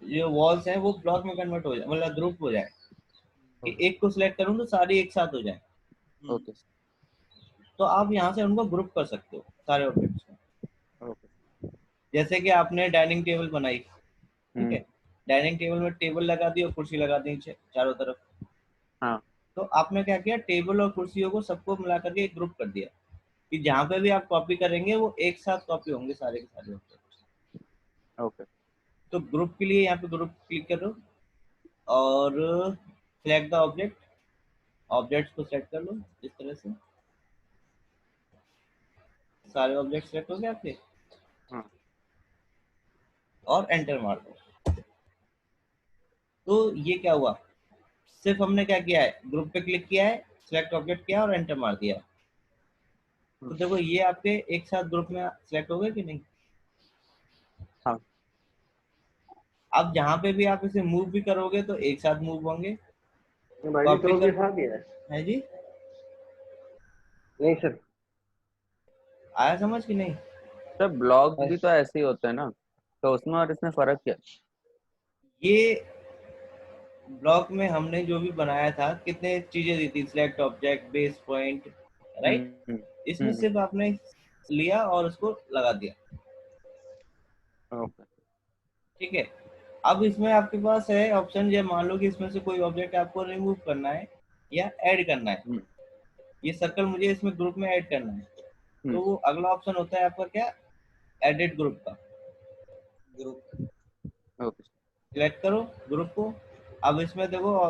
जो वॉल्स हैं वो ब्लॉक में कन्वर्ट हो जाए, मतलब ग्रुप हो जाए, कि ओके एक को सिलेक्ट करूँ तो सारी एक साथ हो जाए। ओके तो आप यहाँ से उनको ग्रुप कर सकते हो सारे ऑब्जेक्ट्स को। ओके। जैसे कि आपने डाइनिंग टेबल बनाई, ठीक है, डाइनिंग टेबल में टेबल लगा दी और कुर्सी लगा दी चारों तरफ। हाँ तो आपने क्या किया, टेबल और कुर्सियों को सबको मिला करके एक ग्रुप कर दिया, कि जहाँ पे भी आप कॉपी करेंगे वो एक साथ कॉपी होंगे सारे के सारे ऑब्जेक्ट। ओके तो ग्रुप के लिए यहाँ पे ग्रुप क्लिक करो और सिलेक्ट द ऑब्जेक्ट, ऑब्जेक्ट्स को सेलेक्ट कर लो इस तरह से, सारे ऑब्जेक्ट सेलेक्ट हो गए आपके, हाँ और एंटर मार दो। तो ये क्या हुआ, सिर्फ हमने क्या किया है, ग्रुप पे क्लिक किया है, सिलेक्ट ऑब्जेक्ट किया और एंटर मार दिया। तो देखो ये आपके एक साथ ग्रुप में सिलेक्ट हो गए कि नहीं। हाँ। अब जहाँ पे भी आप इसे मूव भी करोगे तो एक साथ मूव होंगे, भाई जी कॉपी तो के कर, साथ ही है जी, नहीं सर। आया समझ कि नहीं। सर ब्लॉग भी तो ऐसे ही होते हैं ना, तो उसमें और इसमें फर्क क्या है? ये ब्लॉक में हमने जो भी बनाया था, कितने चीजें दी थी, select object, base point, right. Hmm इसमें सिर्फ आपने लिया और उसको लगा दिया, ओके ठीक है। अब इसमें आपके पास है ऑप्शन, ये मान लो कि इसमें से कोई ऑब्जेक्ट आपको रिमूव करना है या ऐड करना है, हम्म ये सर्कल मुझे इसमें ग्रुप में ऐड करना है, हम्म तो वो अगला ऑप्शन होता है आपका क्या, एडिट ग्रुप का। ग्रुप ओके सिलेक्ट करो ग्रुप को। अब इसमें देखो,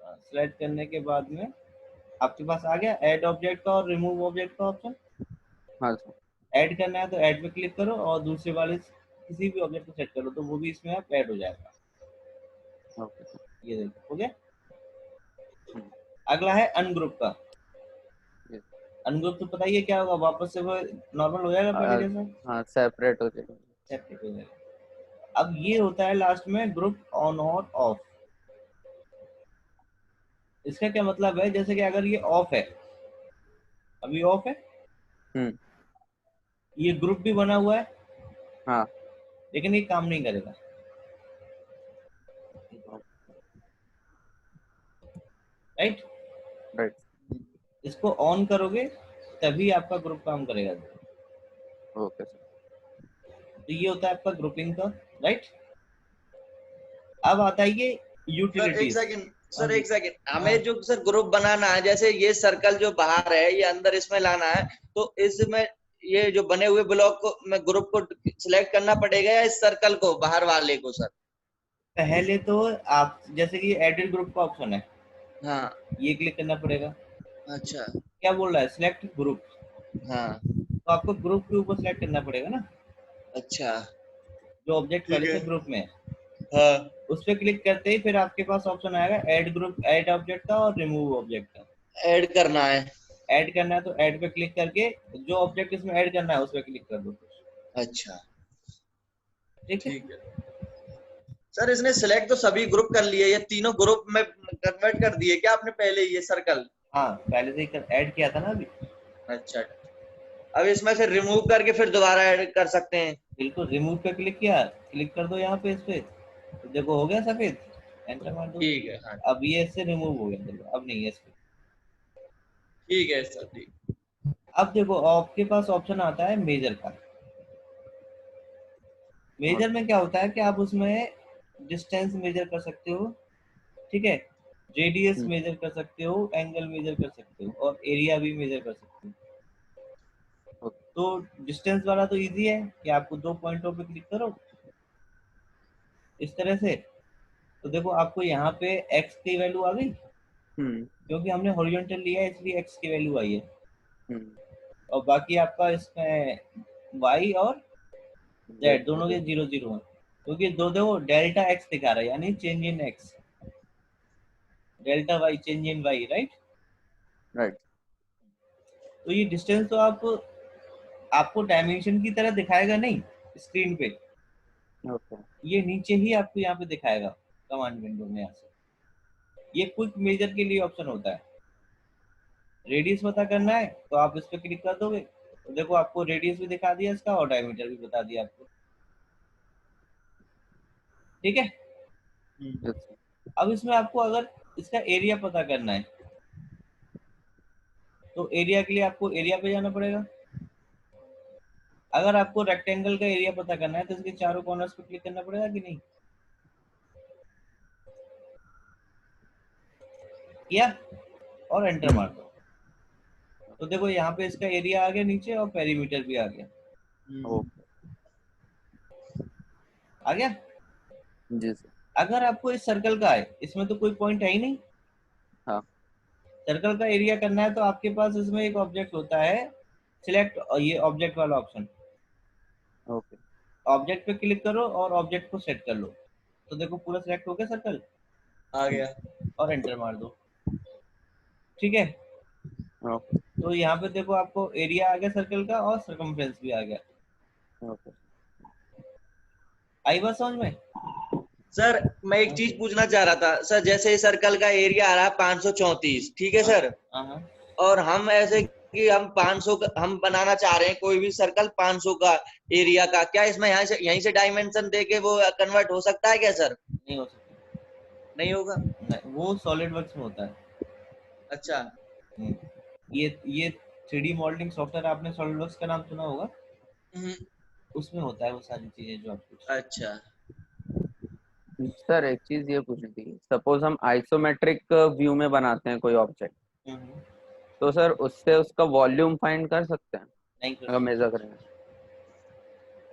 सिलेक्ट करने के बाद में आपके पास आ गया ऐड ऑब्जेक्ट का और रिमूव ऑब्जेक्ट का ऑप्शन। हाँ सर ऐड करना है तो ऐड पे क्लिक करो और दूसरे वाले किसी भी ऑब्जेक्ट को सेट करो, तो वो भी इसमें आप ऐड हो जाएगा। ओके सर ये देखो हो गया। हम्म अगला है अनग्रुप का। yes। अनग्रुप तो पता ही है क्या होगा, वापस से वो नॉर्मल हो जाएगा पहले जैसा, हाँ सेपरेट हो जाएगा। सेपरेट हो जाएगा। अब ये होता है लास्ट में ग्रुप ऑन और ऑफ। इसका क्या मतलब है, जैसे कि अगर ये ऑफ है, अभी ऑफ है, हम्म ये ग्रुप भी बना हुआ है, हाँ लेकिन ये काम नहीं करेगा, राइट। राइट इसको ऑन करोगे तभी आपका ग्रुप काम करेगा। Okay sir. तो ये होता है आपका ग्रुपिंग का, राइट। अब आता है ये सर एक यूटिलिटीज। सेकंड, हाँ सर जी, एक सेकंड, हाँ हमें जो सर ग्रुप बनाना है, जैसे ये सर्कल जो बाहर है ये अंदर इसमें लाना है, तो इसमें ये जो बने हुए ब्लॉक को मैं ग्रुप को सिलेक्ट करना पड़ेगा या इस सर्कल को बाहर वाले को सर? पहले तो आप जैसे कि एडिट ग्रुप का ऑप्शन है, हाँ ये क्लिक करना पड़ेगा। अच्छा क्या बोल रहा है, सिलेक्ट ग्रुप, हाँ तो आपको ग्रुप के ऊपर सिलेक्ट करना पड़ेगा ना, अच्छा जो ऑब्जेक्ट ठीक पहले है से ग्रुप में है। हाँ उस पर क्लिक करते ही फिर आपके पास ऑप्शन आएगा ऐड ग्रुप, ऐड ऑब्जेक्ट का और रिमूव ऑब्जेक्ट का। ऐड करना है। ऐड करना है तो ऐड पे क्लिक करके जो ऑब्जेक्ट इसमें ऐड करना है उस पर क्लिक कर दो, अच्छा ठीक है। ठीक है सर, इसने सिलेक्ट तो सभी ग्रुप कर लिए, ये तीनों ग्रुप में कन्वर्ट कर दिए क्या आपने पहले ये सर्कल? हाँ पहले से ही ऐड किया था ना अभी। अच्छा, अब इसमें से रिमूव करके फिर दोबारा ऐड कर सकते हैं? बिल्कुल, रिमूव पे क्लिक किया, क्लिक कर दो यहाँ पे इस पे, तो देखो हो गया सफेद, एंटर मार दो। ठीक है हाँ अब ये इससे रिमूव हो गया, देखो अब नहीं है इस पे। ठीक है सर ठीक। अब देखो आपके पास ऑप्शन आता है मेजर का। मेजर में क्या होता है कि आप उसमें डिस्टेंस मेजर कर सकते हो, ठीक है, रेडियस हम्म मेजर कर सकते हो, एंगल मेजर कर सकते हो और एरिया भी मेजर कर सकते हो। ओके तो डिस्टेंस वाला तो इजी है कि आपको दो पॉइंटों पे क्लिक करो इस तरह से, तो देखो आपको यहाँ पे एक्स की वैल्यू आ गई, हम्म क्योंकि हमने हॉरिजॉन्टल लिया है इसलिए एक्स की वैल्यू आई है। हम्म और बाकी आपका इसमें वाई और जेड दोनों के 0 0 है, क्योंकि दो देखो डेल्टा एक्स दिखा रहा है, यानी change in x, delta y change in y, right. Right तो ये डिस्टेंस तो आपको डायमेंशन की तरह दिखाएगा नहीं स्क्रीन पे, ओके ये नीचे ही आपको यहाँ पे दिखाएगा कमांड विंडो में। यहाँ से ये क्विक मेजर के लिए ऑप्शन होता है। रेडियस पता करना है तो आप इस पर क्लिक कर दोगे, तो देखो आपको रेडियस भी दिखा दिया इसका और डायमीटर भी बता दिया आपको। ठीक है। हम्म, yes, sir. अब इसमें आपको अगर इसका एरिया पता करना है तो एरिया के लिए आपको एरिया पे जाना पड़ेगा। अगर आपको रेक्टेंगल का एरिया पता करना है तो इसके चारों कॉर्नर्स पे क्लिक करना पड़ेगा कि नहीं किया, और एंटर मार दो। तो देखो यहाँ पे इसका एरिया आ गया नीचे और पेरीमीटर भी आ गया। Okay. आ गया। जी सर। अगर आपको इस सर्कल का है, इसमें तो कोई पॉइंट है ही नहीं, हाँ। सर्कल का एरिया करना है तो आपके पास इसमें एक ऑब्जेक्ट होता है सिलेक्ट, ये ऑब्जेक्ट वाला ऑप्शन, ओके। ऑब्जेक्ट पे क्लिक करो और ऑब्जेक्ट को सेट कर लो। तो देखो पूरा सिलेक्ट हो गया सर्कल, आ गया। और एंटर मार दो। ठीक है। ओके। तो यहाँ पे देखो आपको एरिया आ गया सर्कल का और सर्कमफ्रेंस भी आ गया। ओके। आई बात समझ में? सर मैं एक चीज पूछना चाह रहा था सर, जैसे इस सर्कल का एरिया आ रहा है 534, ठीक है सर, हाँ हाँ और हम ऐसे कि हम 500 हम बनाना चाह रहे हैं कोई भी सर्कल 500 का एरिया का, क्या इसमें यहाँ से यहीं से डायमेंशन दे के वो कन्वर्ट हो सकता है क्या सर? नहीं हो सकता, नहीं होगा। नहीं, वो सॉलिड वर्क्स में होता है। अच्छा। हम्म, ये 3D मॉडलिंग सॉफ्टवेयर, आपने सॉलिड वर्क्स का नाम सुना होगा, हम्म, उसमें होता है वो सारी चीजें जो आप पूछ रहे अच्छा। सर एक चीज ये पूछनी थी, सपोज हम आइसोमेट्रिक व्यू में बनाते हैं कोई ऑब्जेक्ट, हो। तो सर उससे उसका वॉल्यूम फाइंड कर सकते हैं नहीं कर अगर सकते। मेजर करेंगे?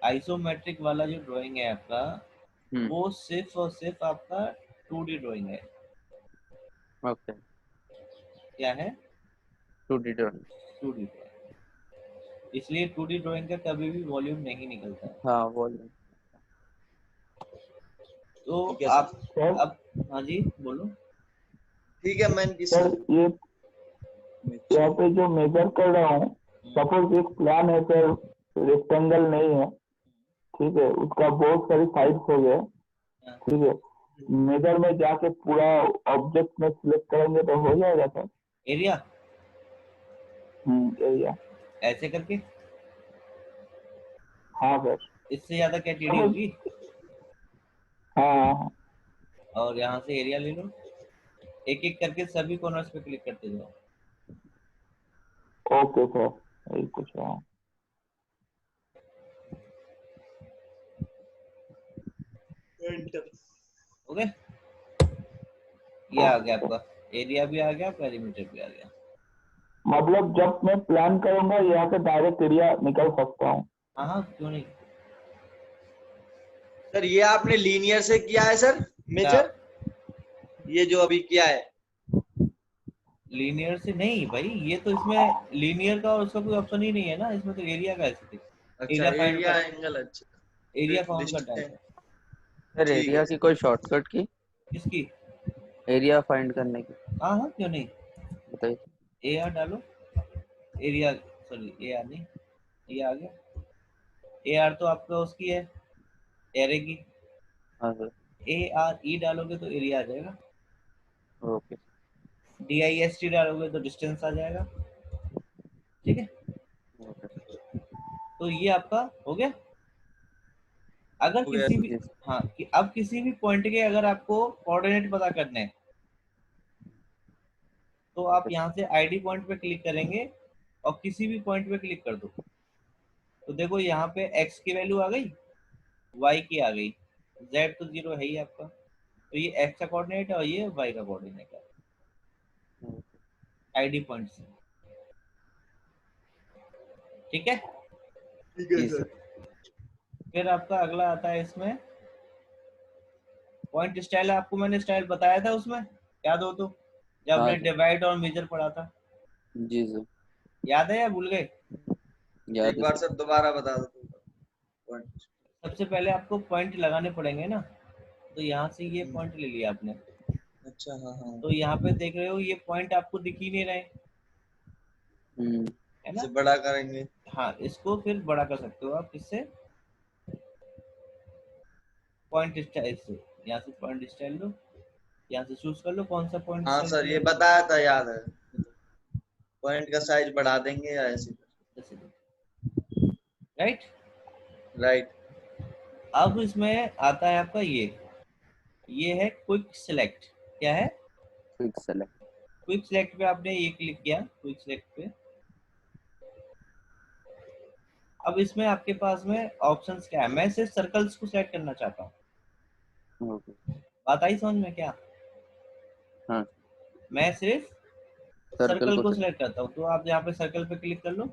आइसोमेट्रिक वाला जो ड्राइंग है आपका, हम्म। वो सिर्फ और सिर्फ आपका 2D ड्राइंग है। ओके। क्या है? 2D drawing. 2D drawing. इसलिए 2D ड्राइंग का कभी भी वॉल्यूम नहीं निकलता है। हाँ वॉल्यूम। तो ठीक है आप सर अब, हाँ जी बोलो। ठीक है मैं सर ये यहाँ पे जो मेजर कर रहा हूँ, सपोज एक प्लान है सर, रेक्टेंगल नहीं है, ठीक है, उसका बहुत सारी साइड्स हो गए, हाँ, ठीक है, मेजर में जाके पूरा ऑब्जेक्ट में सिलेक्ट करेंगे तो हो जाएगा सर? Area area. ऐसे करके, हाँ सर। इससे ज्यादा क्या टीडी होगी? हाँ और यहाँ से एरिया ले लो, एक एक करके सभी कॉर्नर्स पे क्लिक करते जाओ। ओके सर, यही पूछ रहा हूँ। ओके, ये आ गया आपका, एरिया भी आ गया, पेरीमीटर भी आ गया। मतलब जब मैं प्लान करूंगा यहाँ से डायरेक्ट एरिया निकल सकता हूँ? हाँ हाँ, क्यों नहीं। सर ये आपने लीनियर से किया है सर मेजर, ये जो अभी किया है? लीनियर से नहीं भाई, ये तो इसमें लीनियर का और उसका कोई ऑप्शन ही नहीं है ना, इसमें तो एरिया का है। अच्छा, एरिया फाइंड एरिया कर, एंगल, अच्छा। एरिया फाउंड करता है। सर ठीक एरिया है की सर। कोई शॉर्टकट की, किसकी? एरिया फाइंड करने की हाँ हाँ, क्यों नहीं। बताइए। ए आर डालो, एरिया, सॉरी ए आर नहीं, ये आ गया। ए आर तो आपका उसकी है, एरे की। हाँ सर। ए आर ई डालोगे तो एरिया आ जाएगा। Okay. D I S T डालोगे तो डिस्टेंस आ जाएगा। ठीक है, ओके। तो ये आपका हो गया। अगर हो गया किसी सर। भी, जी हाँ कि अब किसी भी पॉइंट के अगर आपको कोऑर्डिनेट पता करने हैं तो आप ओके। यहाँ से आईडी पॉइंट पे क्लिक करेंगे और किसी भी पॉइंट पे क्लिक कर दो। तो देखो यहाँ पे x की वैल्यू आ गई, y की आ गई, z तो 0 है ही आपका, तो ये x का कोऑर्डिनेट है और ये y का कोऑर्डिनेट है आईडी पॉइंट से। ठीक है। ठीक है जी सर। सर। फिर आपका अगला आता है इसमें पॉइंट स्टाइल। आपको मैंने स्टाइल बताया था उसमें, याद हो तो, जब हाँ हमने सर। डिवाइड और मेजर पढ़ा था। जी सर। याद है या भूल गए? याद एक है बार सर। सर दोबारा बता दो पॉइंट। सबसे पहले आपको पॉइंट लगाने पड़ेंगे ना, तो यहाँ से ये पॉइंट ले लिया आपने, अच्छा, हाँ हाँ। तो यहाँ पे देख रहे हो ये पॉइंट आपको दिख ही नहीं रहे, हम्म। है इसे ना। बड़ा करेंगे। हाँ, इसको फिर बड़ा कर सकते हो आप किससे, पॉइंट स्टाइल से। यहाँ से पॉइंट स्टाइल लो, यहाँ से चूज कर लो कौन सा पॉइंट हाँ स्टाइल सर ये चाहिए। बताया था, याद है। पॉइंट का साइज बढ़ा देंगे या ऐसे? राइट। राइट। अब इसमें आता है आपका ये ये है क्विक सिलेक्ट। क्या है? Quick select. क्विक सिलेक्ट पे आपने ये क्लिक किया, क्विक सिलेक्ट पे। अब इसमें आपके पास में ऑप्शंस क्या है? मैं सिर्फ सर्कल्स को सिलेक्ट करना चाहता हूँ। ओके। बात आई समझ में क्या? हाँ, मैं सिर्फ सर्कल सर्कल को को select- सिलेक्ट करता हूँ। तो आप यहाँ पे सर्कल पे क्लिक कर लो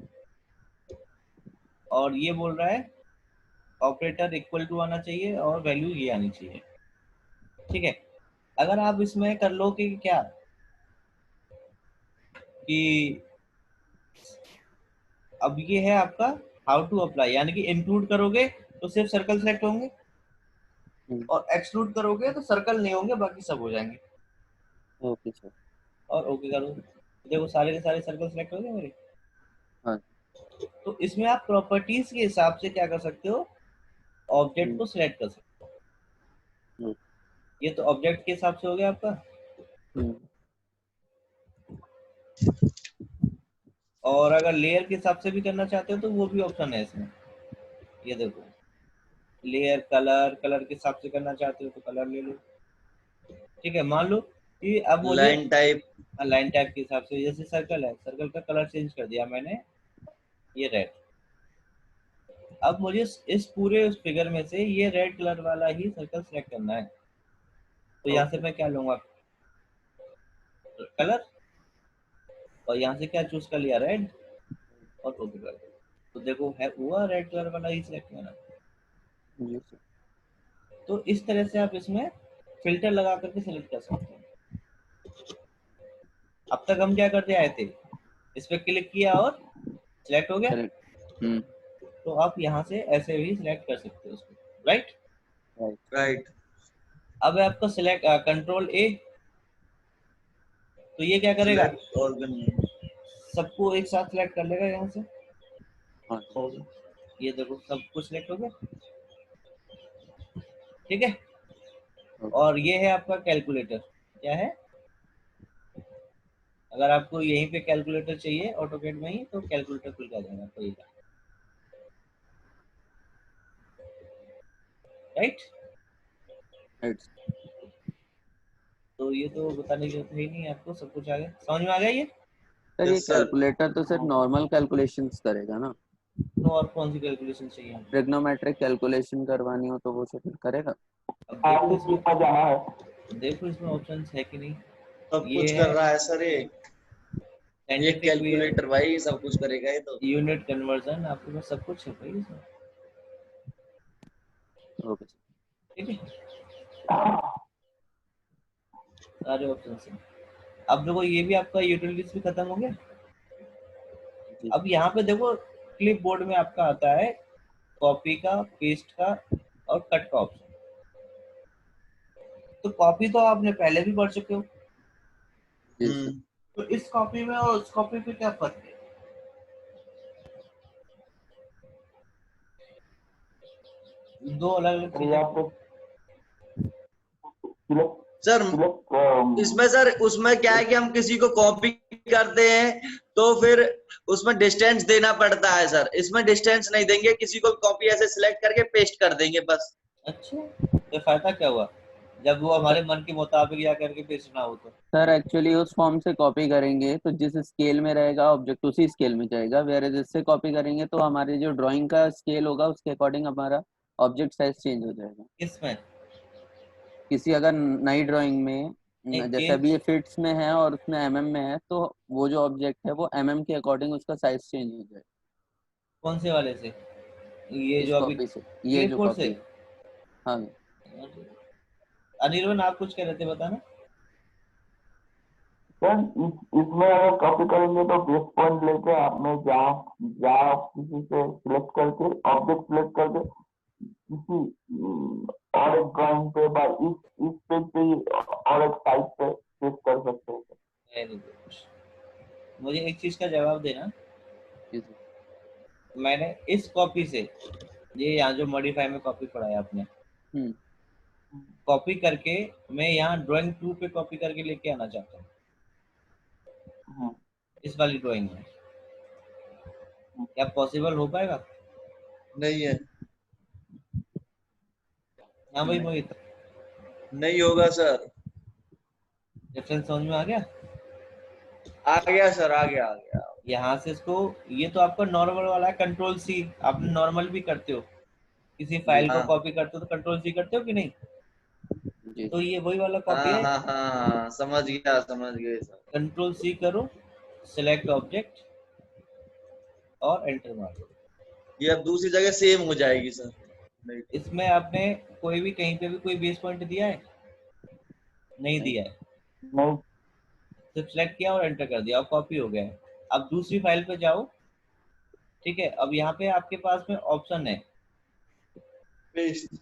और ये बोल रहा है ऑपरेटर इक्वल टू आना चाहिए और वैल्यू ये आनी चाहिए। ठीक है। अगर आप इसमें कर लो कि क्या कि अब ये है आपका हाउ टू अप्लाई, यानी कि इंक्लूड करोगे तो सिर्फ सर्कल सेलेक्ट होंगे और एक्सक्लूड करोगे तो सर्कल नहीं होंगे, बाकी सब हो जाएंगे। Okay sir. और ओके करो, देखो सारे के सारे सर्कल सेलेक्ट हो गए मेरे। हाँ। तो इसमें आप प्रॉपर्टीज के हिसाब से क्या कर सकते हो? ऑब्जेक्ट को सिलेक्ट कर सकते हो। ये तो ऑब्जेक्ट के हिसाब से हो गया आपका। और अगर लेयर के हिसाब से भी करना चाहते हो तो वो भी ऑप्शन है इसमें। ये देखो लेयर कलर, कलर के हिसाब से करना चाहते हो तो कलर ले लो। ठीक है। मान लो कि अब मुझे लाइन टाइप। लाइन टाइप के हिसाब से, जैसे सर्कल है, सर्कल का कलर चेंज कर दिया मैंने, ये रेड। अब मुझे इस पूरे उस फिगर में से ये रेड कलर वाला ही सर्कल सेलेक्ट करना है। तो यहाँ से मैं क्या लूंगा? कलर। और यहाँ से क्या चूज कर लिया? रेड। और ओके कर दिया। तो देखो है हुआ रेड कलर वाला ही सिलेक्ट करना। जी सर। तो इस तरह से आप इसमें फिल्टर लगा करके सिलेक्ट कर सकते हैं। अब तक हम क्या करते आए थे? इस पे क्लिक किया और सिलेक्ट हो गया। करेक्ट। तो आप यहाँ से ऐसे भी सिलेक्ट कर सकते हो उसको, राइट। राइट। राइट। अब है आपका सिलेक्ट कंट्रोल ए। तो ये क्या करेगा? Select organ. सबको एक साथ सिलेक्ट कर लेगा यहाँ से। हाँ। हो गया। ये देखो सब कुछ सिलेक्ट हो गया। ठीक है। और ये है आपका कैलकुलेटर। क्या है? अगर आपको यहीं पे कैलकुलेटर चाहिए ऑटोकैड में ही, तो कैलकुलेटर खुल जाएगा आपको ये, राइट। राइट। तो ये तो बताने की जरूरत है ही नहीं आपको, सब कुछ आ गया, समझ में आ गया ये। सर ये यस सर। कैलकुलेटर तो सिर्फ नॉर्मल कैलकुलेशंस करेगा ना? तो और कौन सी कैलकुलेशन चाहिए आपको? ट्रिग्नोमेट्रिक कैलकुलेशन करवानी हो तो वो सिर्फ करेगा? अब देखो इसमें, ऊपर जाना है। देखो इसमें ऑप्शंस है कि नहीं। सब ये कुछ है कर रहा है सर ये साइंटिफिक भी है, कैलकुलेटर भाई सब कुछ करेगा ये तो। यूनिट कन्वर्जन, आपके पास सब कुछ है भाई इसमें। Okay sir. ठीक है, सारे ऑप्शंस हैं। अब देखो ये भी आपका यूटिलिटीज भी खत्म हो गया। जी। अब यहाँ पे देखो क्लिप बोर्ड में आपका आता है कॉपी का, पेस्ट का और कट का ऑप्शन। तो कॉपी तो आपने पहले भी पढ़ चुके हो। जी सर। तो इस कॉपी में और उस कॉपी पे क्या फर्क है? दो अलग अलग तो यहाँ चीजें। पे सिलेक्ट सर सिलेक्ट इसमें सर उसमें क्या है कि हम किसी को कॉपी करते हैं तो फिर उसमें डिस्टेंस देना पड़ता है सर। इसमें डिस्टेंस नहीं देंगे, किसी को कॉपी ऐसे सिलेक्ट करके पेस्ट कर देंगे बस। अच्छा, तो फायदा क्या हुआ जब वो हमारे मन के मुताबिक या करके पेस्ट ना हो तो? सर एक्चुअली उस फॉर्म से कॉपी करेंगे तो जिस स्केल में रहेगा ऑब्जेक्ट उसी स्केल में जाएगा, वेयर जिससे कॉपी करेंगे तो हमारे जो ड्राइंग का स्केल होगा उसके अकॉर्डिंग हमारा ऑब्जेक्ट साइज चेंज हो जाएगा। किसमें? किसी अगर नई ड्राइंग में नहीं जैसे अभी चेंज। ये फिट्स में है और उसमें mm में है तो वो जो ऑब्जेक्ट है वो mm के अकॉर्डिंग उसका साइज चेंज हो जाएगा। कौन से वाले से? ये इस जो अभी कॉपी से, ये क्लिप जो बोर्ड से? कॉपी है। हाँ। अनिर्वन आप कुछ कह रहे थे, बताना। सर इसमें अगर कॉपी करेंगे तो बेस पॉइंट लेके आपने जहाँ जहाँ आप किसी से सिलेक्ट करके ऑब्जेक्ट सिलेक्ट करके किसी और एक ड्राइंग पे বা इस पेज पे ही और एक साइड पे पेस्ट कर सकते हैं। Very good. मुझे एक चीज का जवाब देना। जी सर। मैंने इस कॉपी से, ये यहाँ जो मॉडिफाई में कॉपी पढ़ा है आपने, हम्म। कॉपी करके मैं यहाँ ड्राइंग 2 पे कॉपी करके लेके आना चाहता हूँ इस वाली ड्राइंग में। क्या पॉसिबल हो पाएगा? नहीं है। हाँ भाई मोहित, नहीं होगा सर। डिफरेंस समझ में आ गया? आ गया सर, आ गया, आ गया। यहाँ से इसको, ये तो आपका नॉर्मल वाला है, कंट्रोल सी। आप नॉर्मल भी करते हो, किसी फाइल को हाँ कॉपी करते हो तो कंट्रोल सी करते हो कि नहीं? जी तो ये वही वाला कॉपी हाँ है। हाँ हाँ, समझ गया, समझ गए सर। कंट्रोल सी करो, सिलेक्ट ऑब्जेक्ट और एंटर मारो। ये अब दूसरी जगह सेम हो जाएगी सर। नहीं तो। इसमें आपने कोई भी कहीं पे भी कोई बेस पॉइंट दिया है? नहीं नहीं। दिया है। नहीं, सिर्फ सिलेक्ट किया और एंटर कर दिया और कॉपी हो गया है। अब दूसरी फाइल पे जाओ, ठीक है। अब यहाँ पे आपके पास में ऑप्शन है, पेस्ट।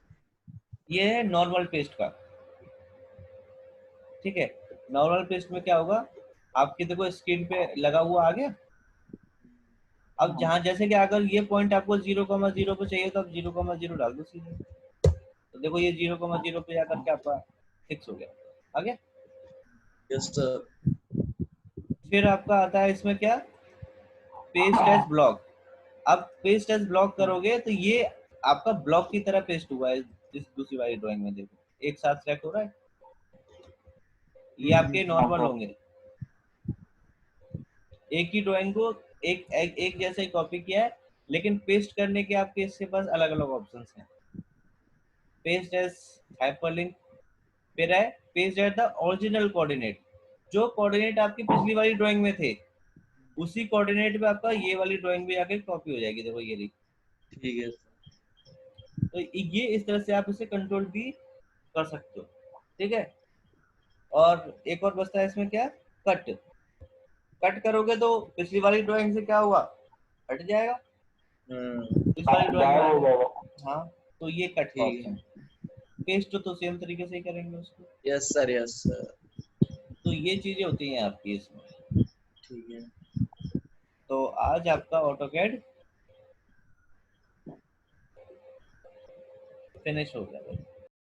ये है नॉर्मल पेस्ट का, ठीक है। नॉर्मल पेस्ट में क्या होगा, आपके देखो स्क्रीन पे लगा हुआ आ गया। अब जहां जैसे कि अगर ये पॉइंट आपको 0,0 पे चाहिए तो आप 0,0 डाल दो सीधे। तो देखो ये 0,0 पे जाकर के आपका फिक्स हो गया, आ गया। Yes sir. फिर आपका आता है इसमें क्या, पेस्ट एज ब्लॉक। अब पेस्ट एज ब्लॉक करोगे तो ये आपका ब्लॉक की तरह पेस्ट हुआ है। इस दूसरी वाली ड्राइंग में देखो एक साथ सेलेक्ट हो रहा है, ये आपके नॉर्मल होंगे। एक ही ड्राइंग को एक जैसे ही कॉपी किया है, लेकिन पेस्ट करने के आपके इसके पास अलग अलग ऑप्शंस हैं। पेस्ट एज हाइपरलिंक, फिर है paste at the original coordinate. जो कोऑर्डिनेट आपकी पिछली वाली ड्राइंग में थे, उसी कोऑर्डिनेट पे आपका ये वाली ड्राइंग भी आके कॉपी हो जाएगी। देखो ये रही। ठीक है सर। तो ये इस तरह से आप इसे कंट्रोल भी कर सकते हो, ठीक है। और एक और बचता है इसमें क्या, कट। कट करोगे तो पिछली वाली ड्राइंग से क्या हुआ, हट जाएगा, इस वाली ड्राइंग में आ गायब हो गया। जाएगा। हाँ, तो ये कट का ठीक ऑप्शन। है। पेस्ट तो सेम तरीके से ही करेंगे उसको। Yes sir, yes sir. तो ये चीजें होती हैं आपकी इसमें। ठीक है। तो आज आपका ऑटोकैड फिनिश हो गया भाई।